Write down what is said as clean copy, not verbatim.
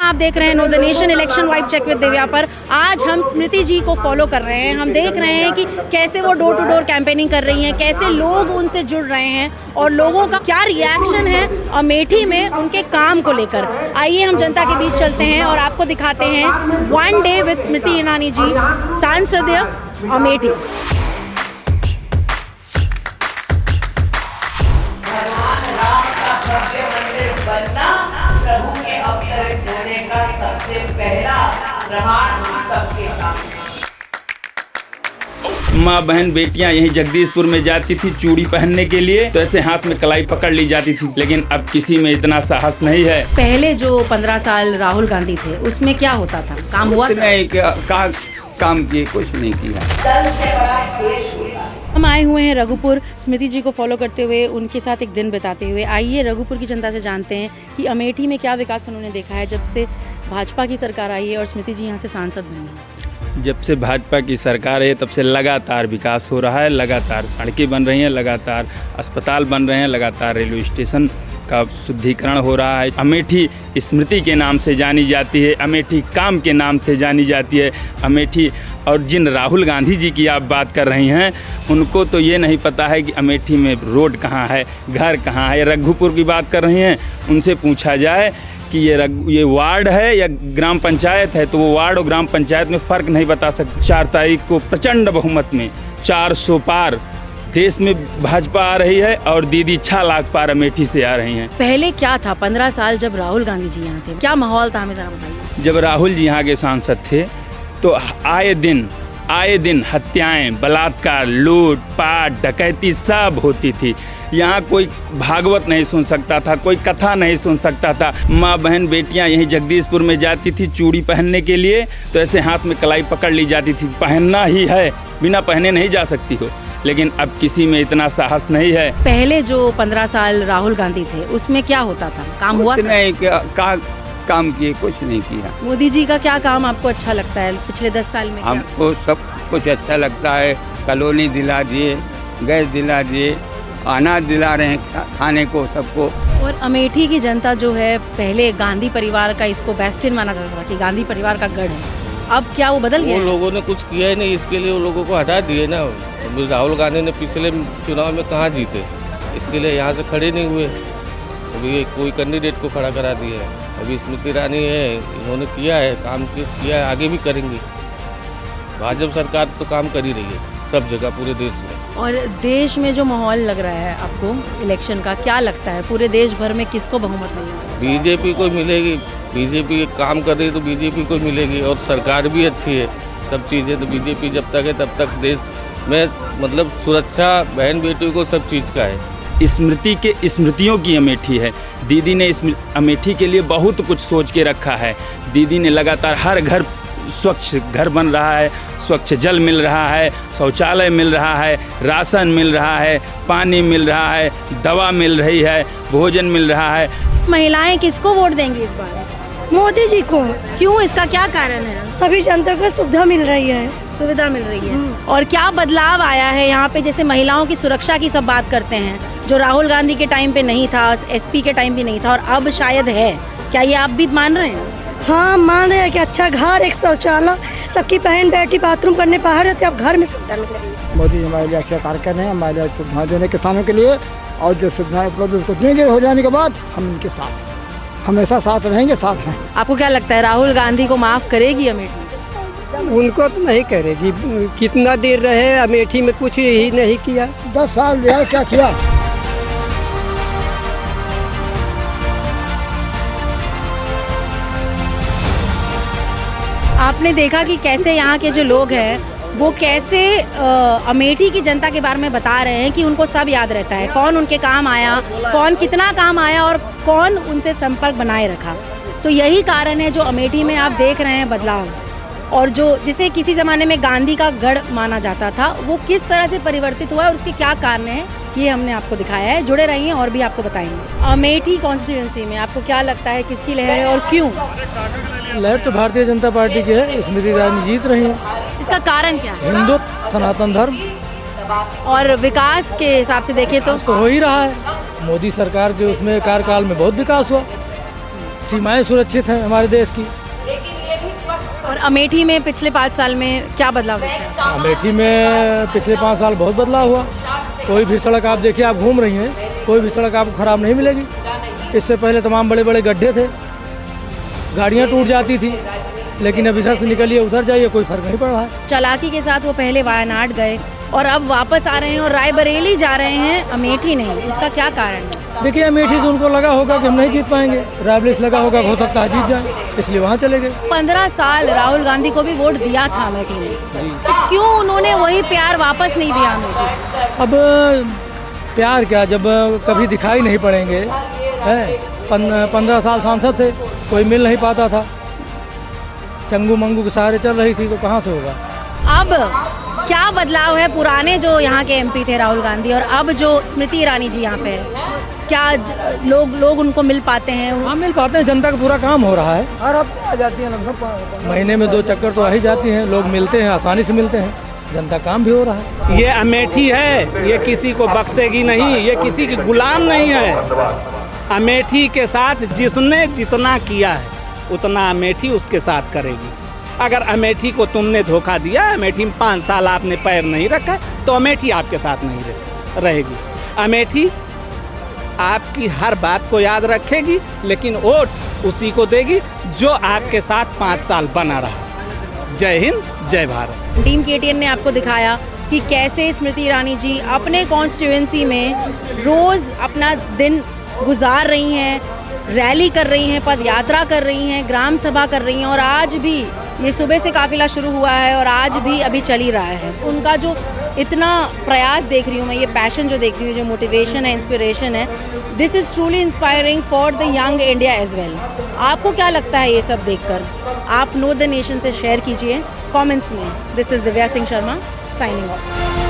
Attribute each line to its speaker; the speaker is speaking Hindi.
Speaker 1: आप देख रहे हैं know the nation election vibe check with Divya पर। आज हम स्मृति जी को फॉलो कर रहे हैं। हम देख रहे हैं कि कैसे वो डोर टू डोर कैंपेनिंग कर रही हैं, कैसे लोग उनसे जुड़ रहे हैं और लोगों का क्या रिएक्शन है अमेठी में उनके काम को लेकर। आइए हम जनता के बीच चलते हैं और आपको दिखाते हैं one day with Smriti Irani ji, सांसद अमेठी।
Speaker 2: प्रभु के अवतरित होने का सबसे पहला प्रमाण सबके सामने।
Speaker 3: माँ बहन बेटियां यहीं जगदीशपुर में जाती थी चूड़ी पहनने के लिए, तो ऐसे हाथ में कलाई पकड़ ली जाती थी, लेकिन अब किसी में इतना साहस नहीं है।
Speaker 1: पहले जो 15 साल राहुल गांधी थे उसमें क्या होता था, काम हुआ?
Speaker 3: नहीं, काम किए, कुछ नहीं किया।
Speaker 2: दल से बड़ा देश होता है।
Speaker 1: हम आए हुए हैं रघुपुर स्मृति जी को फॉलो करते हुए, उनके साथ एक दिन बिताते हुए। आइए रघुपुर की जनता से जानते हैं कि अमेठी में क्या विकास उन्होंने देखा है जब से भाजपा की सरकार आई है और स्मृति जी यहाँ से सांसद बनी है।
Speaker 3: जब से भाजपा की सरकार है तब से लगातार विकास हो रहा है, लगातार सड़कें बन रही हैं, लगातार अस्पताल बन रहे हैं, लगातार रेलवे स्टेशन का शुद्धिकरण हो रहा है। अमेठी स्मृति के नाम से जानी जाती है, अमेठी काम के नाम से जानी जाती है अमेठी। और जिन राहुल गांधी जी की आप बात कर रही हैं, उनको तो ये नहीं पता है कि अमेठी में रोड कहाँ है, घर कहाँ है। रघुपुर की बात कर रही हैं, उनसे पूछा जाए कि ये वार्ड है या ग्राम पंचायत है, तो वो वार्ड और ग्राम पंचायत में फ़र्क नहीं बता सकते। 4 तारीख को प्रचंड बहुमत में 400 पार देश में भाजपा आ रही है और दीदी 6 लाख पार अमेठी से आ रही हैं।
Speaker 1: पहले क्या था 15 साल जब राहुल गांधी जी यहाँ थे, क्या माहौल था, हमें जरा बताइए।
Speaker 3: जब राहुल जी यहाँ के सांसद थे तो आए दिन हत्याएं, बलात्कार, लूट पाट, डकैती सब होती थी। यहाँ कोई भागवत नहीं सुन सकता था, कोई कथा नहीं सुन सकता था। माँ बहन बेटियाँ यहीं जगदीशपुर में जाती थी चूड़ी पहनने के लिए, तो ऐसे हाथ में कलाई पकड़ ली जाती थी। पहनना ही है, बिना पहने नहीं जा सकती हो, लेकिन अब किसी में इतना साहस नहीं है।
Speaker 1: पहले जो 15 साल राहुल गांधी थे उसमें क्या होता था, काम हुआ?
Speaker 3: नहीं, काम किए, कुछ नहीं किया।
Speaker 1: मोदी जी का क्या काम आपको अच्छा लगता है पिछले 10 साल में?
Speaker 3: हमको सब कुछ अच्छा लगता है। कॉलोनी दिला दिए, गैस दिला दिए, अनाज दिला रहे हैं खाने को सबको।
Speaker 1: और अमेठी की जनता जो है, पहले गांधी परिवार का इसको बेस्टिन माना जाता था कि गांधी परिवार का गढ़ है, अब क्या वो बदल गया?
Speaker 4: वो लोगों ने कुछ किया ही नहीं, इसके लिए वो लोगों को हटा दिए ना। राहुल गांधी ने पिछले चुनाव में कहाँ जीते, इसके लिए यहाँ से खड़े नहीं हुए। अभी कोई कैंडिडेट को खड़ा करा दिया है। अभी स्मृति ईरानी है, इन्होंने किया है, काम किया है, आगे भी करेंगे। भाजपा सरकार तो काम कर ही रही है सब जगह पूरे देश में।
Speaker 1: और देश में जो माहौल लग रहा है आपको इलेक्शन का, क्या लगता है पूरे देश भर में किसको बहुमत मिलेगा?
Speaker 4: बीजेपी को मिलेगी। बीजेपी काम कर रही है तो बीजेपी को मिलेगी, और सरकार भी अच्छी है, सब चीज़ें। तो बीजेपी जब तक है तब तक देश में मतलब सुरक्षा बहन बेटियों को सब चीज़ का है।
Speaker 3: स्मृति के स्मृतियों की अमेठी है। दीदी ने इस अमेठी के लिए बहुत कुछ सोच के रखा है। दीदी ने लगातार हर घर स्वच्छ घर बन रहा है, स्वच्छ जल मिल रहा है, शौचालय मिल रहा है, राशन मिल रहा है, पानी मिल रहा है, दवा मिल रही है, भोजन मिल रहा है।
Speaker 1: महिलाएं किसको वोट देंगी इस बार?
Speaker 5: मोदी जी को।
Speaker 1: क्यों, इसका क्या कारण है?
Speaker 5: सभी जनता को सुविधा मिल रही है।
Speaker 1: सुविधा मिल रही है। और क्या बदलाव आया है यहाँ पे? जैसे महिलाओं की सुरक्षा की सब बात करते हैं, जो राहुल गांधी के टाइम पे नहीं था, एसपी के टाइम भी नहीं था, और अब शायद है। क्या ये आप भी मान रहे हैं?
Speaker 5: हाँ, मान रहे हैं कि अच्छा घर, एक शौचालय, सबकी बहन बेटी बाथरूम करने बाहर जाते, अब घर में सुविधा मिल रही है।
Speaker 6: मोदी हमारे लिए अच्छा कार्य कर रहे हैं, हमारे लिए सुविधा देने किसानों के लिए, और जो सुविधाएं उपलब्ध उसको देंगे हो जाने के बाद हम उनके साथ हमेशा साथ रहेंगे, साथ हैं।
Speaker 1: आपको क्या लगता है राहुल गांधी को माफ करेगी अमेठी?
Speaker 7: उनको तो नहीं करेगी। कितना देर रहे अमेठी में, कुछ ही नहीं किया।
Speaker 6: 10 साल लिया, क्या किया?
Speaker 1: आपने देखा कि कैसे यहाँ के जो लोग हैं वो कैसे अमेठी की जनता के बारे में बता रहे हैं कि उनको सब याद रहता है, कौन उनके काम आया, कौन कितना काम आया और कौन उनसे संपर्क बनाए रखा। तो यही कारण है जो अमेठी में आप देख रहे हैं बदलाव, और जो जिसे किसी ज़माने में गांधी का गढ़ माना जाता था वो किस तरह से परिवर्तित हुआ है और उसके क्या कारण हैं, ये हमने आपको दिखाया है। जुड़े रहिए और भी आपको बताएंगे। अमेठी कॉन्स्टिट्यूंसी में आपको क्या लगता है किसकी लहर है और क्यों?
Speaker 8: लहर तो भारतीय जनता पार्टी की है, स्मृति ईरानी जीत रही है।
Speaker 1: इसका कारण क्या है?
Speaker 8: हिंदुत्व, सनातन धर्म
Speaker 1: और विकास के हिसाब से देखें तो
Speaker 8: हो ही रहा है। मोदी सरकार के उसमें कार्यकाल में बहुत विकास हुआ। सीमाएं सुरक्षित हैं हमारे देश की।
Speaker 1: और अमेठी में पिछले 5 साल में क्या बदलाव देखा है?
Speaker 8: अमेठी में पिछले 5 साल बहुत बदलाव हुआ। कोई भी सड़क आप देखिए, आप घूम रही हैं, कोई भी सड़क आपको ख़राब नहीं मिलेगी। इससे पहले तमाम बड़े बड़े गड्ढे थे, गाड़ियाँ टूट जाती थी, लेकिन अब इधर से निकलिए उधर जाइए, कोई फर्क नहीं पड़ रहा है।
Speaker 1: चालाकी के साथ वो पहले वायनाड गए और अब वापस आ रहे हैं और रायबरेली जा रहे हैं, अमेठी नहीं। इसका क्या कारण है?
Speaker 8: देखिए, अमेठी से उनको लगा होगा कि हम नहीं जीत पाएंगे, रायबरेली से लगा होगा हो सकता है जीत जाए, इसलिए वहाँ चले गए।
Speaker 1: 15 साल राहुल गांधी को भी वोट दिया था अमेठी में, तो क्यों उन्होंने वही प्यार वापस नहीं दिया अमेठी?
Speaker 8: अब प्यार क्या, जब कभी दिखाई नहीं पड़ेंगे, है 15 साल सांसद थे, कोई मिल नहीं पाता था, चंगू मंगू के सहारे चल रही थी, तो कहाँ से होगा।
Speaker 1: अब क्या बदलाव है? पुराने जो यहाँ के एमपी थे राहुल गांधी और अब जो स्मृति ईरानी जी यहाँ पे है, क्या लोग उनको मिल पाते हैं?
Speaker 8: हाँ, मिल पाते हैं, जनता का पूरा काम हो रहा है। हर हफ्ते आ जाती हैं, लगभग महीने में 2 चक्कर तो आ ही जाती हैं, लोग मिलते हैं, आसानी से मिलते हैं, जनता काम भी हो रहा है।
Speaker 9: ये अमेठी है, ये किसी को बख्शेगी नहीं, ये किसी की गुलाम नहीं है। अमेठी के साथ जिसने जितना किया है उतना अमेठी उसके साथ करेगी। अगर अमेठी को तुमने धोखा दिया, अमेठी में 5 साल आपने पैर नहीं रखा, तो अमेठी आपके साथ नहीं रहेगी। अमेठी आपकी हर बात को याद रखेगी, लेकिन वोट उसी को देगी जो आपके साथ 5 साल बना रहा। जय हिंद, जय भारत।
Speaker 1: टीम KTN ने आपको दिखाया कि कैसे स्मृति ईरानी जी अपने कॉन्स्टिट्यूएंसी में रोज़ अपना दिन गुजार रही हैं, रैली कर रही हैं, पद यात्रा कर रही हैं, ग्राम सभा कर रही हैं, और आज भी ये सुबह से काफिला शुरू हुआ है और आज भी अभी चल ही रहा है। उनका जो इतना प्रयास देख रही हूँ मैं, ये पैशन जो देख रही हूँ, जो मोटिवेशन है, इंस्पिरेशन है, this is truly inspiring for the young India as well. आपको क्या लगता है ये सब देखकर? आप नो द नेशन से शेयर कीजिए कमेंट्स में। This is Divya Singh Sharma signing of.